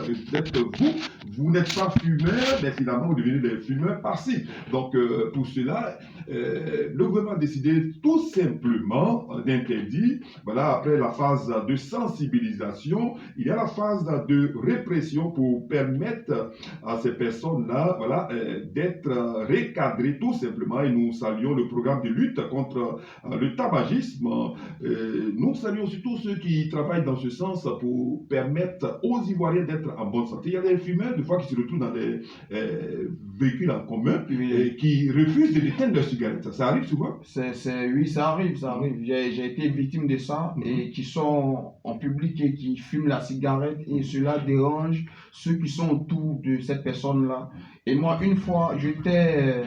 Peut-être vous n'êtes pas fumeur, mais finalement vous devenez des fumeurs passifs. Donc pour cela, le gouvernement a décidé tout simplement d'interdire. Voilà, après la phase de sensibilisation, il y a la phase de répression pour permettre à ces personnes-là, voilà, d'être recadrées tout simplement. Et nous saluons le programme de lutte contre le tabagisme. Nous saluons surtout ceux qui travaillent dans ce sens pour permettre aux Ivoiriens d'être en bonne santé. Il y a des fumeurs, des fois, qui se retrouvent dans des véhicules en commun et qui refusent de déteindre leurs cigarettes. Ça arrive souvent? Oui, ça arrive. J'ai été victime de ça et qui sont en public et qui fument la cigarette et cela dérange ceux qui sont autour de cette personne-là. Et moi, une fois, j'étais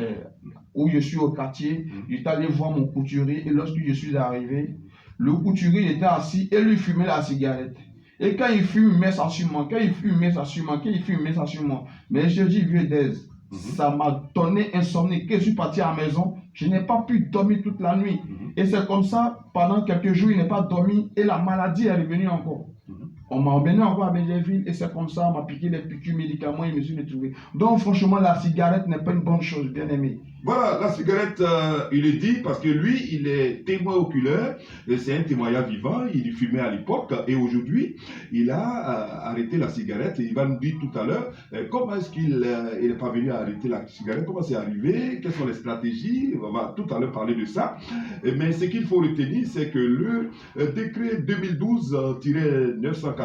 où je suis au quartier, j'étais allé voir mon couturier et lorsque je suis arrivé, le couturier il était assis et lui fumait la cigarette. Et quand il fume, il met ça sur moi. Quand il fume, il met ça sur moi. Quand il fume, il met ça sur moi. Mais je dis, vieux Dez, ça m'a donné insomnie. Quand je suis parti à la maison, je n'ai pas pu dormir toute la nuit. Et c'est comme ça, pendant quelques jours, il n'a pas dormi et la maladie est revenue encore. On m'a emmené encore à Bézéville et c'est comme ça, on m'a piqué les piqûres médicaments et je me suis retrouvé. Donc franchement, la cigarette n'est pas une bonne chose, bien aimé. Voilà, la cigarette, il est dit parce que lui, il est témoin oculaire, c'est un témoignage vivant, il fumait à l'époque et aujourd'hui, il a arrêté la cigarette et il va nous dire tout à l'heure comment est-ce qu'il n'est pas venu à arrêter la cigarette, comment c'est arrivé, quelles sont les stratégies, on va tout à l'heure parler de ça. Mais ce qu'il faut retenir, c'est que le décret 2012-980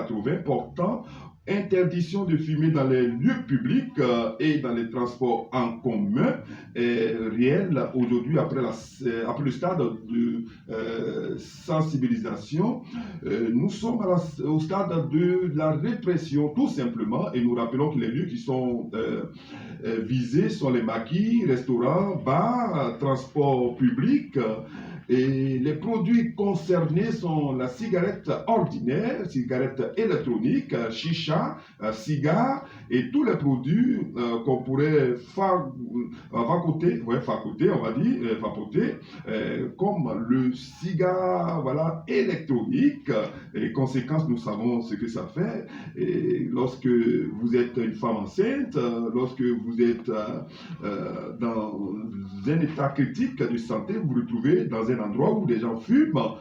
portant interdiction de fumer dans les lieux publics et dans les transports en commun est réel aujourd'hui après le stade de sensibilisation. Nous sommes au stade de la répression tout simplement et nous rappelons que les lieux qui sont visés sont les maquis, restaurants, bars, transports publics. Et les produits concernés sont la cigarette ordinaire, cigarette électronique, chicha, cigare et tous les produits qu'on pourrait vapoter, on va dire, vapoter, comme le cigare, voilà, électronique. Et conséquences, nous savons ce que ça fait. Et lorsque vous êtes une femme enceinte, lorsque vous êtes dans un état critique de santé, vous vous retrouvez dans un endroit où les gens fument,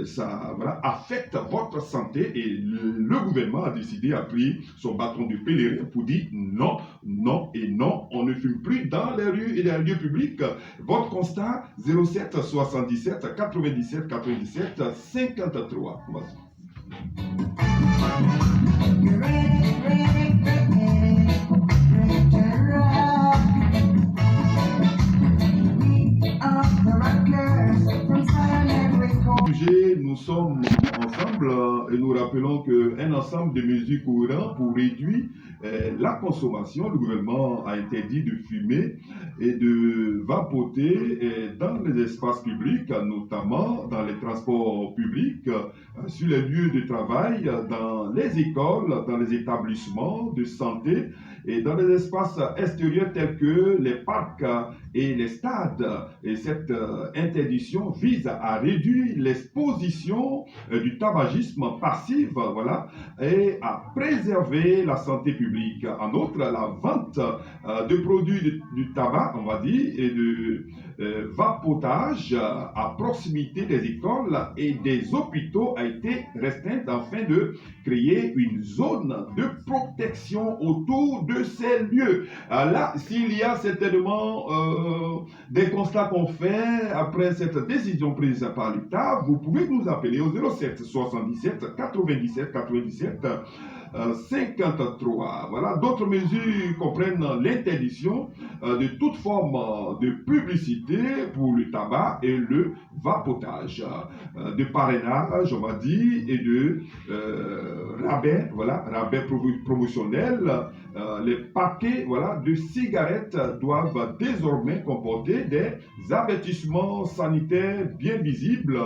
ça voilà, affecte votre santé et le gouvernement a décidé, a pris son bâton de pèlerin pour dire non, non et non, on ne fume plus dans les rues et les lieux publics. Votre constat 07 77 97 97 53. Voici. Nous sommes ensemble et nous rappelons qu'un ensemble de mesures courantes pour réduire la consommation. Le gouvernement a interdit de fumer et de vapoter dans les espaces publics, notamment dans les transports publics, sur les lieux de travail, dans les écoles, dans les établissements de santé et dans les espaces extérieurs tels que les parcs et les stades. Et cette interdiction vise à réduire l'exposition du tabagisme passif, voilà, et à préserver la santé publique. En outre, la vente de produits du tabac, on va dire, et de vapotage à proximité des écoles et des hôpitaux a été restreinte afin de créer une zone de protection autour de ces lieux. Là, s'il y a certainement des constats qu'on fait après cette décision prise par l'État, vous pouvez nous appeler au 07 77 97 97 53. Voilà, d'autres mesures comprennent l'interdiction de toute forme de publicité pour le tabac et le vapotage, de parrainage, on va dire, et de rabais, voilà, rabais promotionnels. Les paquets, voilà, de cigarettes doivent désormais comporter des avertissements sanitaires bien visibles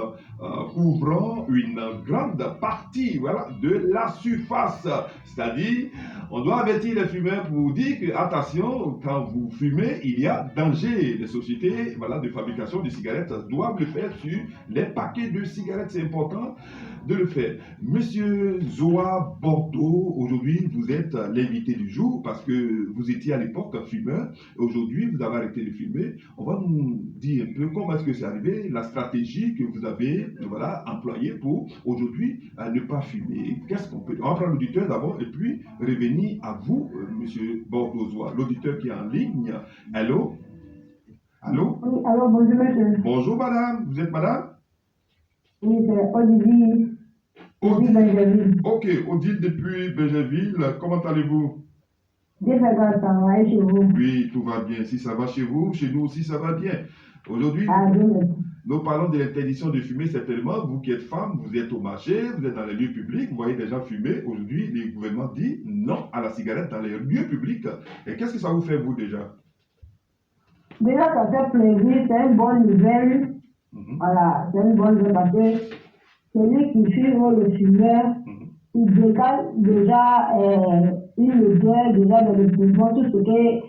couvrant une grande partie, voilà, de la surface C'est-à-dire, on doit avertir les fumeurs pour dire que, attention, quand vous fumez, il y a danger. Les sociétés voilà, de fabrication de cigarettes doivent le faire sur les paquets de cigarettes. C'est important de le faire. Monsieur Zoa Bordeaux, aujourd'hui, vous êtes l'invité du jour parce que vous étiez à l'époque fumeur. Aujourd'hui, vous avez arrêté de fumer. On va nous dire un peu comment est-ce que c'est arrivé, la stratégie que vous avez voilà, employée pour aujourd'hui ne pas fumer. Qu'est-ce qu'on peut... On va prendre l'auditeur d'abord et puis revenir à vous, monsieur Bordeaux Zoa, l'auditeur qui est en ligne. Allô? Allô? Oui, alors bonjour monsieur. Bonjour madame, vous êtes madame? Oui, c'est Olivier. Olivier Benjamin. Ok, Odile depuis Benjamin, comment allez-vous? Dieu fait grâce à moi et chez vous. Oui, tout va bien. Si ça va chez vous, chez nous aussi ça va bien. Aujourd'hui, Ah, Dieu merci. nous parlons de l'interdiction de fumer, certainement. Vous qui êtes femme, vous êtes au marché, vous êtes dans les lieux publics, vous voyez des gens fumer. Aujourd'hui, le gouvernement dit non à la cigarette dans les lieux publics. Et qu'est-ce que ça vous fait, vous, déjà? Déjà, ça fait plaisir, c'est une bonne nouvelle. Voilà, c'est une bonne nouvelle parce que celui qui fume ou le fumeur, il dégage déjà une odeur, déjà dans le poumon, tout ce qui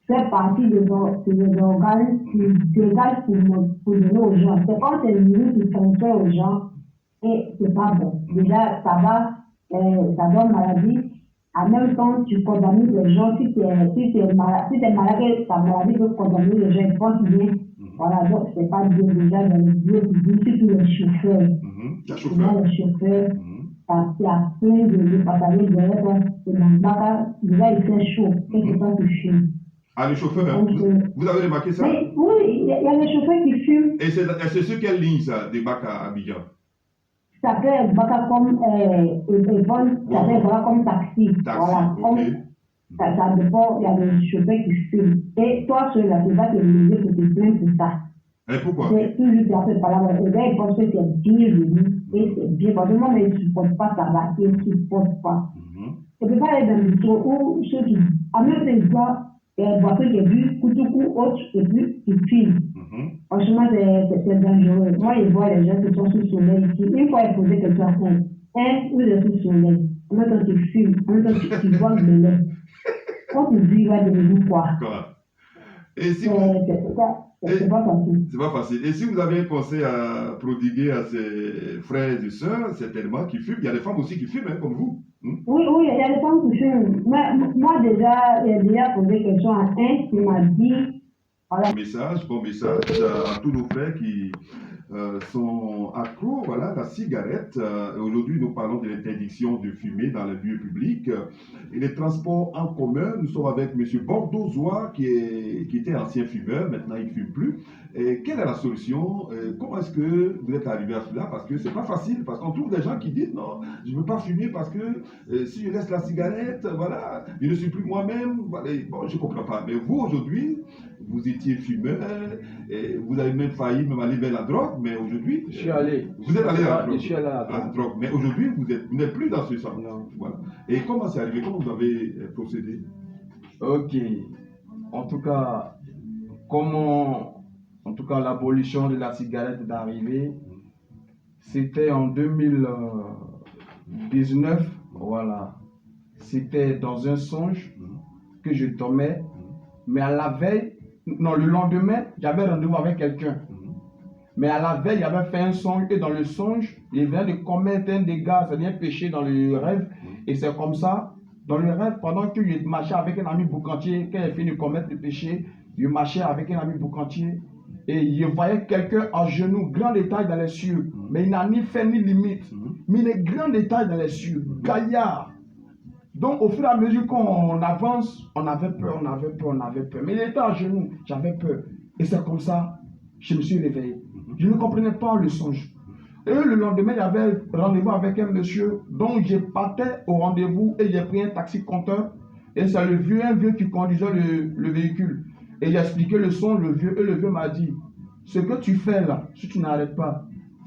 fait partie des organes qui dégagent pour donner aux gens. C'est quand c'est le virus qui transfère aux gens et c'est pas bon. Déjà, ça donne maladie. En même temps, tu contamines les gens. Si tu es malade, ta maladie peut contaminer les gens. Ils pensent bien. Voilà, donc c'est pas bien déjà dans les lieux publics, surtout les chauffeurs. Les chauffeurs, il y a plein de passagers derrière toi. C'est dans le bac, déjà il fait chaud. Qu'est-ce que toi tu fumes? Ah, les chauffeurs, hein? Vous avez remarqué ça? Mais, oui, il y a des chauffeurs qui fument. Et c'est sur quelle ligne ça, des bacs à Abidjan? Ça fait Baka comme ça fait Baka comme taxi. Voilà. Okay. Ça dépend, il y a des chauffeurs qui fument. Et toi, seul, là, tu vas te lever pour te plaindre pour ça. Et pourquoi? C'est toujours fait par là. Les gars, ils pensent que c'est bien venu. Et c'est bien. Parce que moi, ils ne supportent pas ça là. Ils ne supportent pas. Tu ne peux pas aller dans le métro où ceux qui, en même temps, ils boivent, boivent qui est bu, coutou, autre, et puis ils fument. Franchement, c'est dangereux. Moi, je vois les gens qui sont sous le soleil ici. Une fois, ils posaient quelqu'un vous êtes sous le soleil. En même temps, tu fumes. En même temps, tu bois de lait. Quand tu dis, il va devenir quoi? Et si c'est pas facile. C'est pas facile. Et si vous avez un conseil à prodiguer à ces frères et sœurs, certainement, qui fument, il y a des femmes aussi qui fument, hein, comme vous. Oui, il y a des femmes qui fument. Mais moi, déjà, j'ai déjà posé question à un qui m'a dit. Voilà. Bon message à tous nos frères qui sont accros voilà, à la cigarette. Aujourd'hui, nous parlons de l'interdiction de fumer dans les lieux publics et les transports en commun. Nous sommes avec M. Bordeaux Zoa qui était ancien fumeur, maintenant il ne fume plus. Et quelle est la solution? Comment est-ce que vous êtes arrivé à cela? Parce que c'est pas facile, parce qu'on trouve des gens qui disent non, je ne veux pas fumer parce que si je laisse la cigarette, voilà, je ne suis plus moi-même. Voilà. Bon, je ne comprends pas. Mais vous, aujourd'hui, vous étiez fumeur, et vous avez même failli aller vers la drogue, mais aujourd'hui... Je suis allé. Vous êtes allé à la drogue. Je suis allé à la drogue. Mais aujourd'hui, vous n'êtes plus dans ce sens. Non. Voilà. Et comment c'est arrivé? Comment vous avez procédé? Ok. En tout cas, l'abolition de la cigarette est arrivée, c'était en 2019, voilà. C'était dans un songe que je dormais, mais à la veille, non, le lendemain, j'avais rendez-vous avec quelqu'un. Mais à la veille, j'avais fait un songe, et dans le songe, il vient de commettre un dégât, c'est-à-dire un péché dans le rêve, et c'est comme ça, dans le rêve, pendant que je marchais avec un ami boucantier, quand il fini de commettre le péché, je marchais avec un ami boucantier, et je voyais quelqu'un en genoux, grand détail dans les cieux, mais il n'a ni fait ni limite, mais il est grand détail dans les cieux, gaillard. Donc, au fur et à mesure qu'on avance, on avait peur. Mais il était à genoux, j'avais peur. Et c'est comme ça, je me suis réveillé. Je ne comprenais pas le songe. Et le lendemain, j'avais rendez-vous avec un monsieur dont je partais au rendez-vous et j'ai pris un taxi compteur. Et c'est un vieux qui conduisait le véhicule. Et j'ai expliqué le songe, le vieux m'a dit, ce que tu fais là, si tu n'arrêtes pas,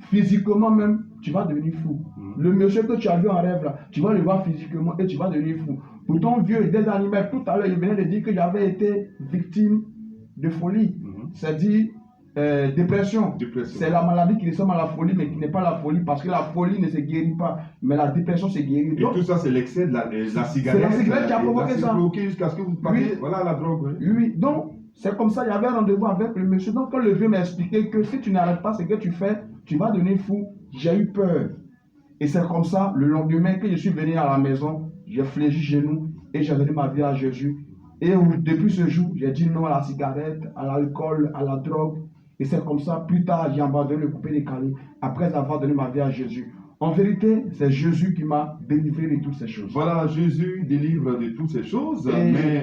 physiquement même, tu vas devenir fou. Le monsieur que tu as vu en rêve là, tu vas le voir physiquement et tu vas devenir fou. Pour ton vieux et des animaux, tout à l'heure, il venait de dire que j'avais été victime de folie. C'est-à-dire, dépression. Dépression. C'est la maladie qui ressemble à la folie, mais qui n'est pas la folie, parce que la folie ne se guérit pas, mais la dépression se guérit. Et Donc, tout ça, c'est l'excès de la cigarette. c'est la cigarette qui a provoqué ça. Jusqu'à ce que vous partiez, Oui. voilà la drogue. Oui. oui, donc c'est comme ça, il y avait un rendez-vous avec le monsieur. Donc quand le vieux m'a expliqué que si tu n'arrêtes pas ce que tu fais, tu vas devenir fou, j'ai eu peur. Et c'est comme ça, le lendemain que je suis venu à la maison, j'ai fléchi chez nous et j'ai donné ma vie à Jésus. Et depuis ce jour, j'ai dit non à la cigarette, à l'alcool, à la drogue. Et c'est comme ça, plus tard, j'ai abandonné le coupé décalé après avoir donné ma vie à Jésus. En vérité, c'est Jésus qui m'a délivré de toutes ces choses. Voilà, Jésus délivre de toutes ces choses.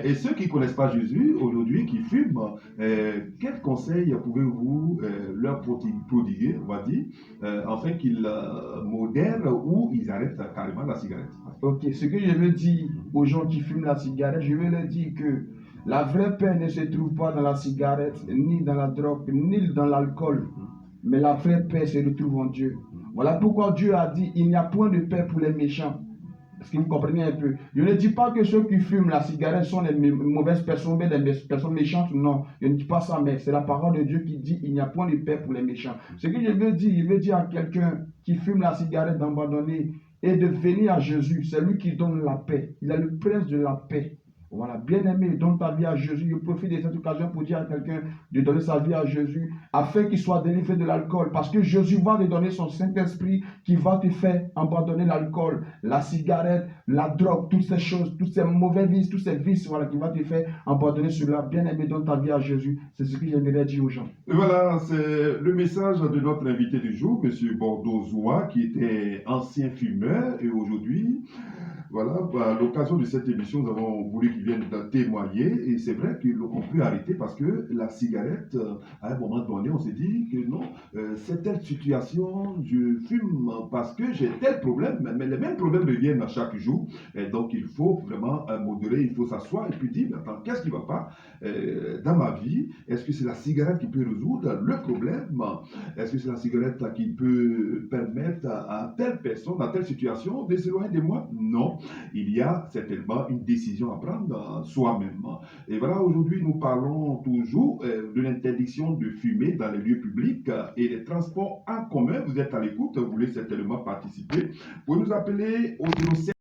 Et ceux qui ne connaissent pas Jésus aujourd'hui, qui fument, quels conseils pouvez-vous leur prodiguer, on va dire, afin qu'ils modèrent ou ils arrêtent carrément la cigarette? Ok, ce que je veux dire aux gens qui fument la cigarette, je veux leur dire que la vraie paix ne se trouve pas dans la cigarette, ni dans la drogue, ni dans l'alcool. Mais la vraie paix se retrouve en Dieu. Voilà pourquoi Dieu a dit, il n'y a point de paix pour les méchants. Est-ce que vous comprenez un peu? Je ne dis pas que ceux qui fument la cigarette sont des mauvaises personnes, des personnes méchantes. Non, je ne dis pas ça, mais c'est la parole de Dieu qui dit, il n'y a point de paix pour les méchants. Ce que je veux dire à quelqu'un qui fume la cigarette d'abandonner et de venir à Jésus. C'est lui qui donne la paix. Il est le prince de la paix. Voilà, bien-aimé, donne ta vie à Jésus. Je profite de cette occasion pour dire à quelqu'un de donner sa vie à Jésus afin qu'il soit délivré de l'alcool. Parce que Jésus va te donner son Saint-Esprit qui va te faire abandonner l'alcool, la cigarette, la drogue, toutes ces choses, tous ces mauvais vices, tous ces vices, voilà, qui va te faire abandonner cela. Bien-aimé, donne ta vie à Jésus. C'est ce que j'aimerais dire aux gens. Et voilà, c'est le message de notre invité du jour, M. Bordeaux-Zoua, qui était ancien fumeur et aujourd'hui, voilà, à l'occasion de cette émission, nous avons voulu qu'il vienne témoigner et c'est vrai qu'on peut arrêter parce que la cigarette, à un moment donné, on s'est dit que non, c'est telle situation, je fume parce que j'ai tel problème, mais les mêmes problèmes reviennent à chaque jour et donc il faut vraiment modérer, il faut s'asseoir et puis dire, mais attends, qu'est-ce qui ne va pas dans ma vie? Est-ce que c'est la cigarette qui peut résoudre le problème? Est-ce que c'est la cigarette qui peut permettre à telle personne, à telle situation de s'éloigner de moi? Non. Il y a certainement une décision à prendre soi-même. Et voilà, aujourd'hui, nous parlons toujours de l'interdiction de fumer dans les lieux publics et les transports en commun. Vous êtes à l'écoute, vous voulez certainement participer. Vous pouvez nous appeler au 07